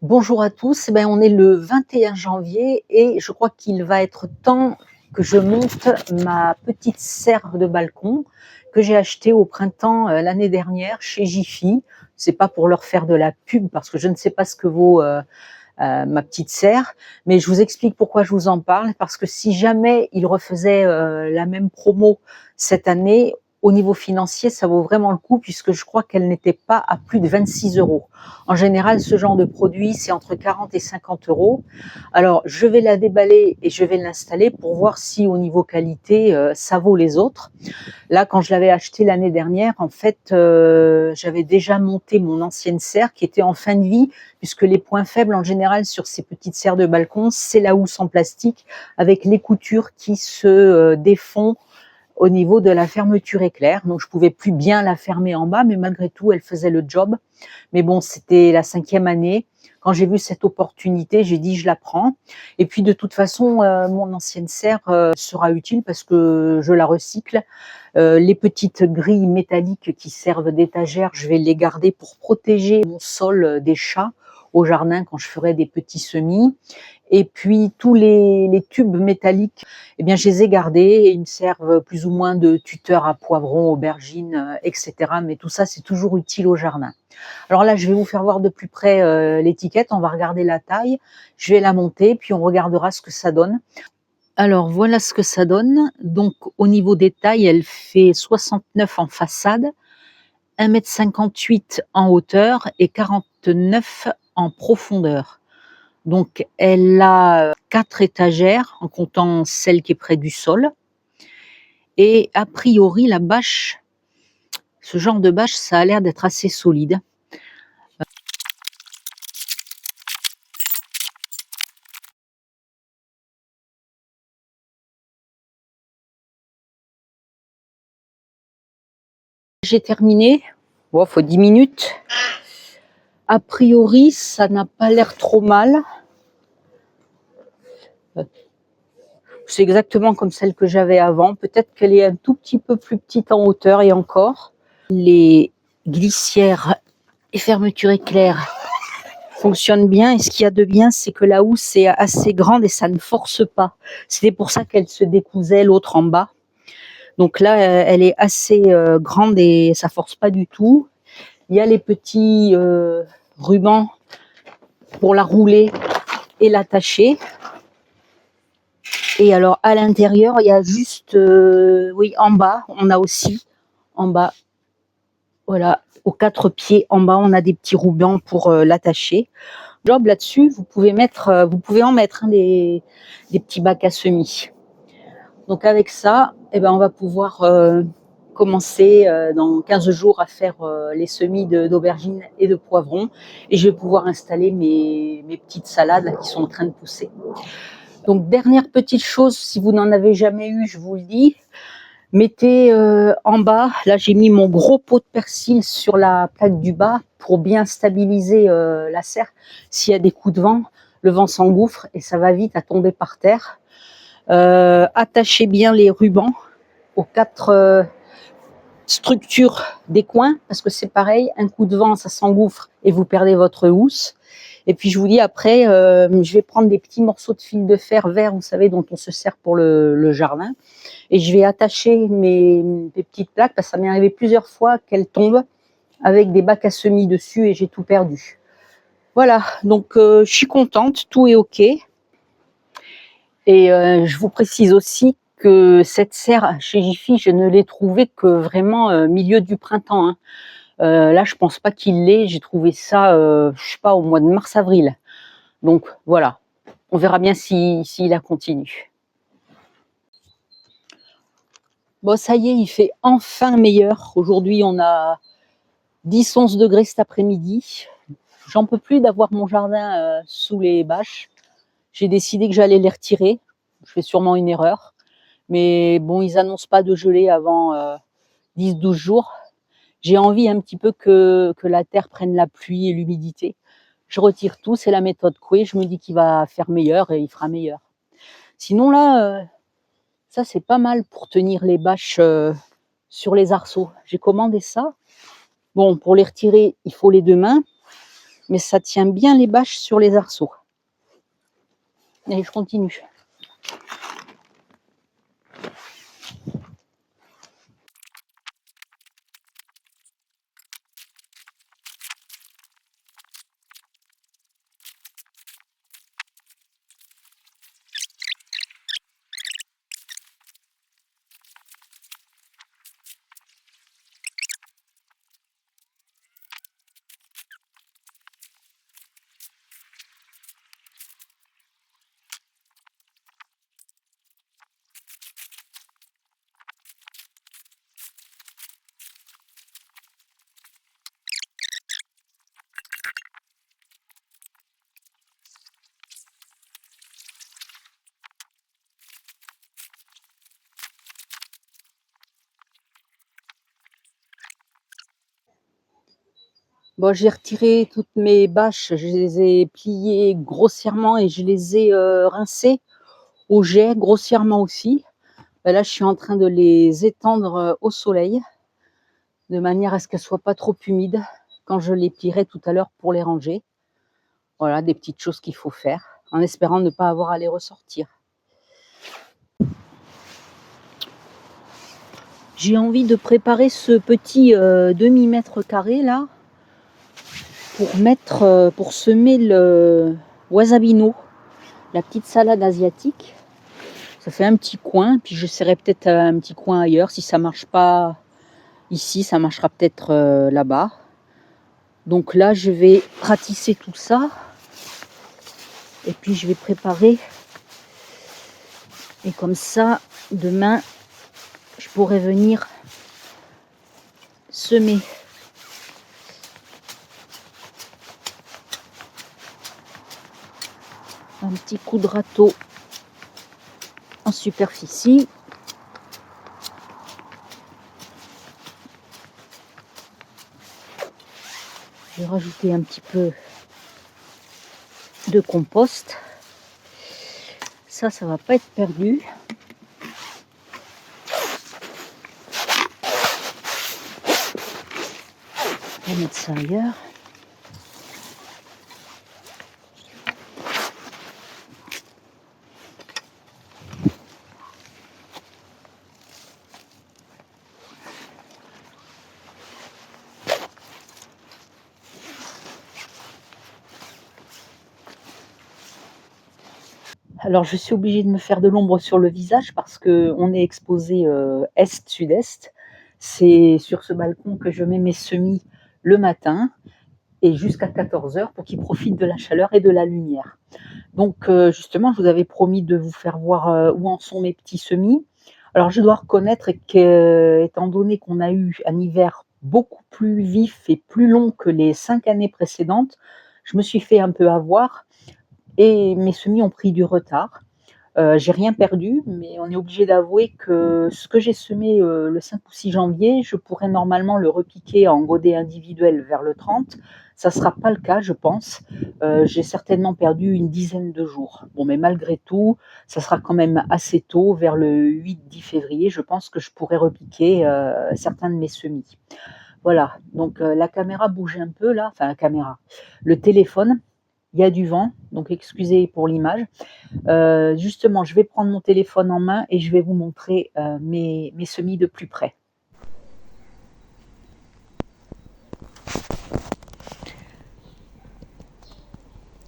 Bonjour à tous, eh ben, on est le 21 janvier et je crois qu'il va être temps que je monte ma petite serre de balcon que j'ai achetée au printemps l'année dernière chez Jiffy. C'est pas pour leur faire de la pub parce que je ne sais pas ce que vaut ma petite serre, mais je vous explique pourquoi je vous en parle, parce que si jamais ils refaisaient la même promo cette année, au niveau financier, ça vaut vraiment le coup puisque je crois qu'elle n'était pas à plus de 26 euros. En général, ce genre de produit, c'est entre 40 et 50 euros. Alors, je vais la déballer et je vais l'installer pour voir si au niveau qualité, ça vaut les autres. Là, quand je l'avais acheté l'année dernière, en fait, j'avais déjà monté mon ancienne serre qui était en fin de vie, puisque les points faibles en général sur ces petites serres de balcon, c'est la housse en plastique avec les coutures qui se défont au niveau de la fermeture éclair. Donc, je pouvais plus bien la fermer en bas, mais malgré tout, elle faisait le job. Mais bon, c'était la 5e année. Quand j'ai vu cette opportunité, j'ai dit je la prends. Et puis de toute façon, mon ancienne serre sera utile parce que je la recycle. Les petites grilles métalliques qui servent d'étagère, je vais les garder pour protéger mon sol des chats au jardin quand je ferai des petits semis. Et puis tous les tubes métalliques, eh bien, je les ai gardés et ils me servent plus ou moins de tuteur à poivrons, aubergines, etc. Mais tout ça, c'est toujours utile au jardin. Alors là, je vais vous faire voir de plus près l'étiquette. On va regarder la taille. Je vais la monter, puis on regardera ce que ça donne. Alors voilà ce que ça donne. Donc au niveau des tailles, elle fait 69 en façade, 1,58 m en hauteur et 49 en profondeur. Donc elle a 4 étagères en comptant celle qui est près du sol. Et a priori, la bâche, ce genre de bâche, ça a l'air d'être assez solide. J'ai terminé. Bon, faut 10 minutes. A priori, ça n'a pas l'air trop mal. C'est exactement comme celle que j'avais avant. Peut-être qu'elle est un tout petit peu plus petite en hauteur et encore. Les glissières et fermetures éclair fonctionnent bien. Et ce qu'il y a de bien, c'est que la housse est assez grande et ça ne force pas. C'était pour ça qu'elle se décousait, l'autre en bas. Donc là, elle est assez grande et ça force pas du tout. Il y a les petits rubans pour la rouler et l'attacher. Et alors à l'intérieur, il y a juste, oui, en bas, on a aussi, en bas, voilà, aux 4 pieds en bas, on a des petits rubans pour l'attacher. Job là-dessus, vous pouvez en mettre des petits bacs à semis. Donc avec ça, eh ben, on va pouvoir commencer dans 15 jours à faire les semis d'aubergines et de poivrons. Et je vais pouvoir installer mes petites salades là, qui sont en train de pousser. Donc dernière petite chose, si vous n'en avez jamais eu, je vous le dis, mettez en bas, là j'ai mis mon gros pot de persil sur la plaque du bas pour bien stabiliser la serre. S'il y a des coups de vent, le vent s'engouffre et ça va vite à tomber par terre. Attachez bien les rubans aux 4 structures des coins, parce que c'est pareil, un coup de vent, ça s'engouffre et vous perdez votre housse. Et puis je vous dis après, je vais prendre des petits morceaux de fil de fer vert, vous savez, dont on se sert pour le jardin, et je vais attacher mes petites plaques, parce que ça m'est arrivé plusieurs fois qu'elles tombent avec des bacs à semis dessus et j'ai tout perdu. Voilà, donc je suis contente, tout est ok. Et je vous précise aussi que cette serre chez Jiffy, je ne l'ai trouvée que vraiment milieu du printemps, hein. Là, je pense pas qu'il l'ait. J'ai trouvé ça, je sais pas, au mois de mars-avril. Donc voilà, on verra bien s'il la continue. Bon, ça y est, il fait enfin meilleur. Aujourd'hui, on a 10-11 degrés cet après-midi. J'en peux plus d'avoir mon jardin sous les bâches. J'ai décidé que j'allais les retirer. Je fais sûrement une erreur. Mais bon, ils annoncent pas de gelée avant 10-12 jours. J'ai envie un petit peu que la terre prenne la pluie et l'humidité. Je retire tout, c'est la méthode Coué. Je me dis qu'il va faire meilleur et il fera meilleur. Sinon là, ça c'est pas mal pour tenir les bâches sur les arceaux. J'ai commandé ça. Bon, pour les retirer, il faut les 2 mains. mais ça tient bien les bâches sur les arceaux. Allez, je continue. Bon, j'ai retiré toutes mes bâches, je les ai pliées grossièrement et je les ai rincées au jet grossièrement aussi. Là, je suis en train de les étendre au soleil de manière à ce qu'elles ne soient pas trop humides quand je les plierai tout à l'heure pour les ranger. Voilà, des petites choses qu'il faut faire en espérant ne pas avoir à les ressortir. J'ai envie de préparer ce petit demi-mètre carré là pour semer le wasabino, la petite salade asiatique. Ça fait un petit coin, puis j'essaierai peut-être un petit coin ailleurs. Si ça marche pas ici, ça marchera peut-être là-bas. Donc là, je vais ratisser tout ça. Et puis je vais préparer. Et comme ça, demain, je pourrai venir semer. Un petit coup de râteau en superficie. Je vais rajouter un petit peu de compost. Ça va pas être perdu. On va mettre ça ailleurs. Alors je suis obligée de me faire de l'ombre sur le visage parce qu'on est exposé est-sud-est. C'est sur ce balcon que je mets mes semis le matin et jusqu'à 14h pour qu'ils profitent de la chaleur et de la lumière. Donc justement, je vous avais promis de vous faire voir où en sont mes petits semis. Alors je dois reconnaître qu'étant donné qu'on a eu un hiver beaucoup plus vif et plus long que les 5 années précédentes, je me suis fait un peu avoir et mes semis ont pris du retard. J'ai rien perdu, mais on est obligé d'avouer que ce que j'ai semé le 5 ou 6 janvier, je pourrais normalement le repiquer en godet individuel vers le 30. Ça ne sera pas le cas, je pense. J'ai certainement perdu une dizaine de jours. Bon, mais malgré tout, ça sera quand même assez tôt, vers le 8-10 février. Je pense que je pourrais repiquer certains de mes semis. Voilà, donc la caméra bouge un peu là, enfin la caméra, le téléphone. Il y a du vent, donc excusez pour l'image. Justement, je vais prendre mon téléphone en main et je vais vous montrer mes semis de plus près.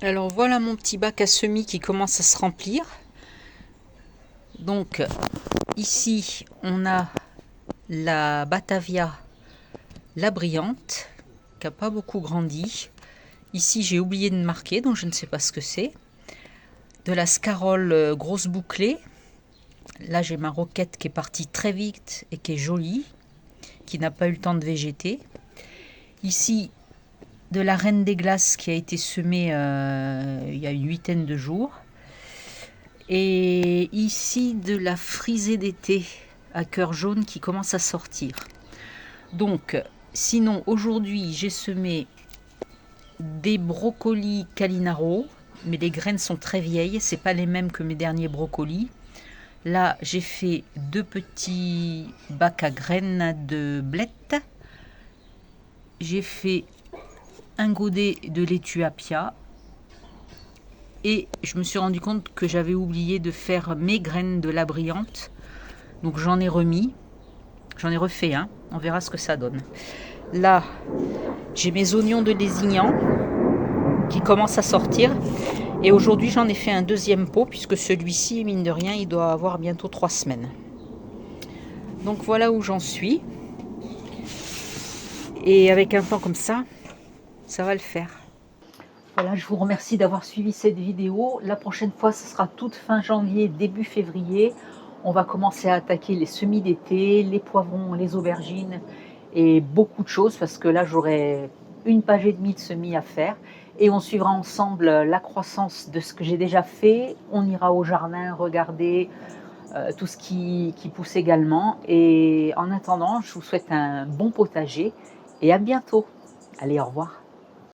Alors voilà mon petit bac à semis qui commence à se remplir. Donc ici on a la Batavia, la brillante, qui n'a pas beaucoup grandi. Ici j'ai oublié de marquer, donc je ne sais pas ce que c'est. De la Scarole grosse bouclée. Là j'ai ma roquette qui est partie très vite et qui est jolie, qui n'a pas eu le temps de végéter. Ici de la Reine des Glaces qui a été semée il y a une huitaine de jours. Et ici de la frisée d'été à cœur jaune qui commence à sortir. Donc sinon aujourd'hui j'ai semé des brocolis Calinaro, mais les graines sont très vieilles, c'est pas les mêmes que mes derniers brocolis. Là j'ai fait 2 petits bacs à graines de blettes. J'ai fait un godet de laitue Appia. Et je me suis rendu compte que j'avais oublié de faire mes graines de la brillante. Donc j'en ai remis. J'en ai refait un. On verra ce que ça donne. Là, j'ai mes oignons de Lézignan qui commencent à sortir. Et aujourd'hui, j'en ai fait un deuxième pot, puisque celui-ci, mine de rien, il doit avoir bientôt 3 semaines. Donc voilà où j'en suis. Et avec un temps comme ça va le faire. Voilà, je vous remercie d'avoir suivi cette vidéo. La prochaine fois, ce sera toute fin janvier, début février. On va commencer à attaquer les semis d'été, les poivrons, les aubergines et beaucoup de choses, parce que là, j'aurai une page et demie de semis à faire. Et on suivra ensemble la croissance de ce que j'ai déjà fait. On ira au jardin regarder tout ce qui pousse également. Et en attendant, je vous souhaite un bon potager et à bientôt. Allez, au revoir.